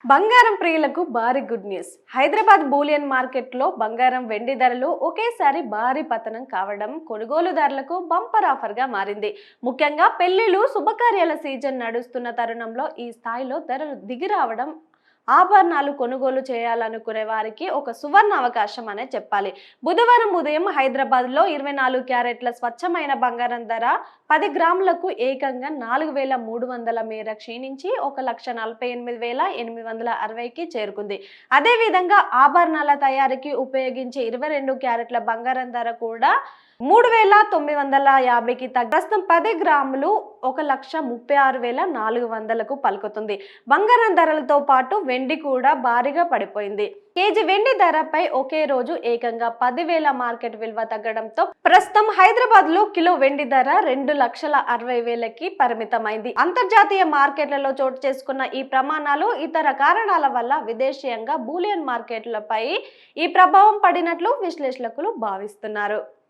బంగారం ప్రియులకు భారీ గుడ్ న్యూస్. హైదరాబాద్ బూలియన్ మార్కెట్లో బంగారం వెండి ధరలు ఒకేసారి భారీ పతనం కావడం కొనుగోలుదారులకు బంపర్ ఆఫర్గా మారింది. ముఖ్యంగా పెళ్లిళ్లు శుభకార్యాల సీజన్ నడుస్తున్న తరుణంలో ఈ స్థాయిలో ధరలు దిగిరావడం ఆభరణాలు కొనుగోలు చేయాలనుకునే వారికి ఒక సువర్ణ అవకాశం అనే చెప్పాలి. బుధవారం ఉదయం హైదరాబాద్లో 24 క్యారెట్ల స్వచ్ఛమైన బంగారం ధర 10 గ్రాములకు ఏకంగా 4,300 మేర క్షీణించి 1,48,860కి చేరుకుంది. అదేవిధంగా ఆభరణాల తయారీకి ఉపయోగించే 22 క్యారెట్ల బంగారం ధర కూడా 3,950కి తగ్గి ప్రస్తుతం 10 గ్రాములు 1,36,400కు పలుకుతుంది. బంగారం ధరలతో పాటు వెండి కూడా భారీగా పడిపోయింది. కేజీ వెండి ధరపై ఒకే రోజు ఏకంగా 10,000 మార్కెట్ విలువ తగ్గడంతో ప్రస్తుతం హైదరాబాద్ లో కిలో వెండి ధర 2,60,000కి పరిమితమైంది. అంతర్జాతీయ మార్కెట్లలో చోటు చేసుకున్న ఈ ప్రమాణాలు ఇతర కారణాల వల్ల విదేశీయంగా బూలియన్ మార్కెట్లపై ఈ ప్రభావం పడినట్లు విశ్లేషకులు భావిస్తున్నారు.